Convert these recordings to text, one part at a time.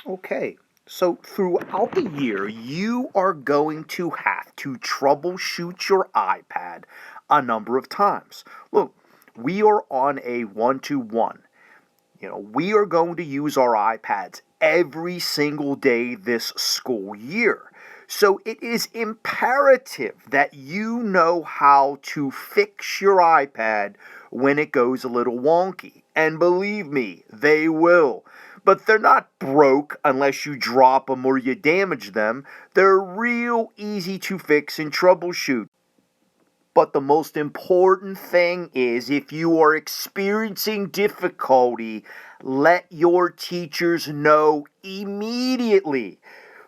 Okay, so throughout the year, you are going to have to troubleshoot your iPad a number of times. Look, we are on a one-to-one. We are going to use our iPads every single day this school year. So it is imperative that you know how to fix your iPad when it goes a little wonky. And believe me, they will. But they're not broke unless you drop them or you damage them. They're real easy to fix and troubleshoot. But the most important thing is if you are experiencing difficulty, let your teachers know immediately.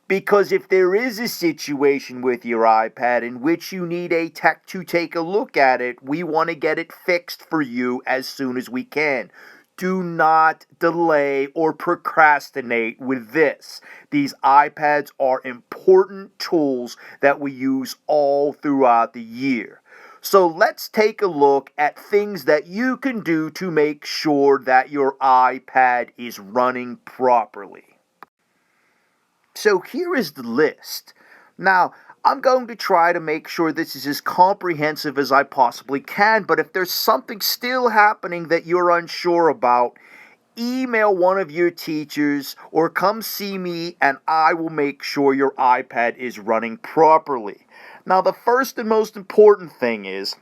Because if there is a situation with your iPad in which you need a tech to take a look at it, we want to get it fixed for you as soon as we can. Do not delay or procrastinate with this. These iPads are important tools that we use all throughout the year. So let's take a look at things that you can do to make sure that your iPad is running properly. So here is the list. Now, I'm going to try to make sure this is as comprehensive as I possibly can, but if there's something still happening that you're unsure about, email one of your teachers or come see me and I will make sure your iPad is running properly. Now, the first and most important thing is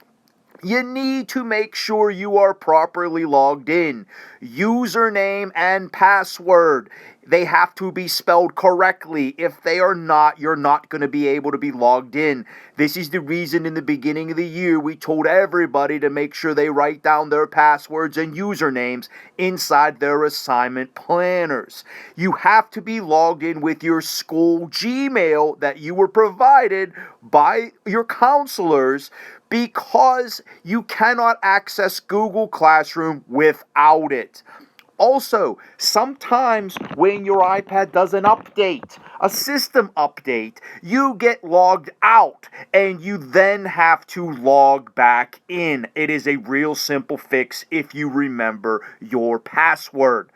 you need to make sure you are properly logged in. Username and password, they have to be spelled correctly. If they are not, you're not going to be able to be logged in. This is the reason in the beginning of the year we told everybody to make sure they write down their passwords and usernames inside their assignment planners. You have to be logged in with your school Gmail that you were provided by your counselors, because you cannot access Google Classroom without it. Also, sometimes when your iPad does an update, a system update, you get logged out and you then have to log back in. It is a real simple fix if you remember your password.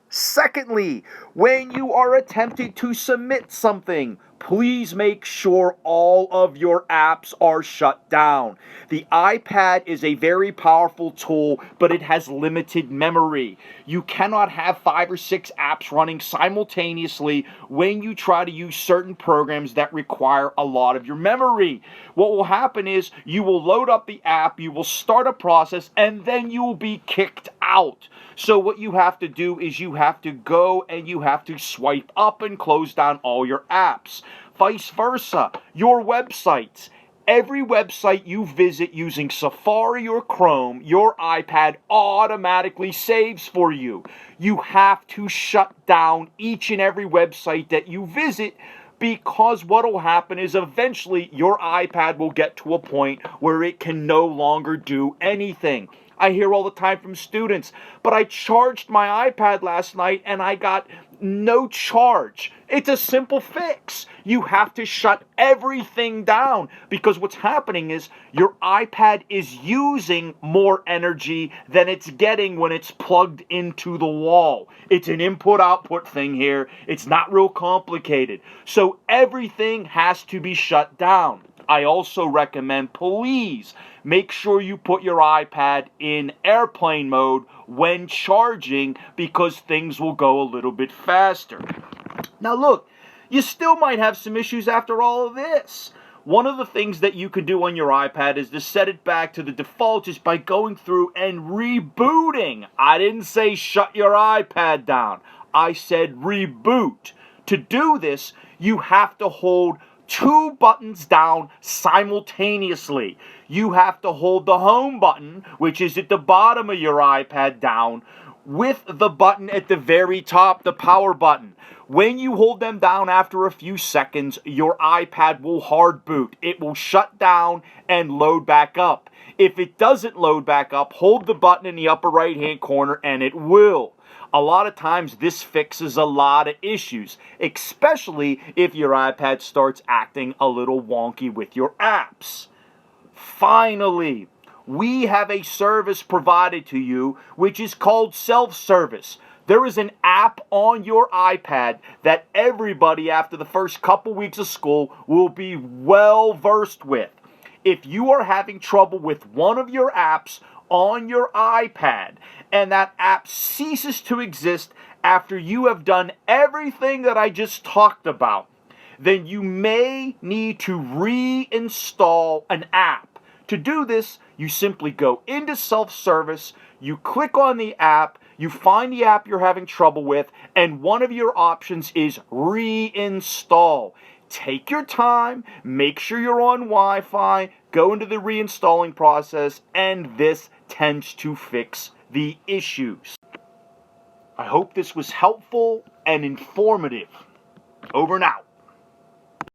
Secondly, when you are attempting to submit something, please make sure all of your apps are shut down. The iPad is a very powerful tool, but it has limited memory. You cannot have 5 or 6 apps running simultaneously when you try to use certain programs that require a lot of your memory. What will happen is you will load up the app, you will start a process, and then you will be kicked out. So what you have to do is you have to go and you have to swipe up and close down all your apps. Vice versa, your websites. Every website you visit using Safari or Chrome, your iPad automatically saves for you. You have to shut down each and every website that you visit, because what will happen is eventually your iPad will get to a point where it can no longer do anything. I hear all the time from students, but I charged my iPad last night and I got no charge. It's a simple fix. You have to shut everything down, because what's happening is your iPad is using more energy than it's getting when it's plugged into the wall. It's an input-output thing here. It's not real complicated. So everything has to be shut down. I also recommend, please make sure you put your iPad in airplane mode when charging, because things will go a little bit faster. Now look, you still might have some issues after all of this. One of the things that you can do on your iPad is to set it back to the default just by going through and rebooting. I didn't say shut your iPad down. I said reboot. To do this, you have to hold 2 buttons down simultaneously. You have to hold the home button, which is at the bottom of your iPad, down, with the button at the very top, the power button. When you hold them down after a few seconds, your iPad will hard boot. It will shut down and load back up. If it doesn't load back up, hold the button in the upper right hand corner and it will. A lot of times this fixes a lot of issues, especially if your iPad starts acting a little wonky with your apps. Finally, we have a service provided to you which is called self-service. There is an app on your iPad that everybody after the first couple weeks of school will be well versed with. If you are having trouble with one of your apps on your iPad and that app ceases to exist after you have done everything that I just talked about, then you may need to reinstall an app. To do this, you simply go into self-service, you click on the app, you find the app you're having trouble with, and one of your options is reinstall. Take your time, make sure you're on Wi-Fi, go into the reinstalling process, and this tends to fix the issues. I hope this was helpful and informative. Over and out.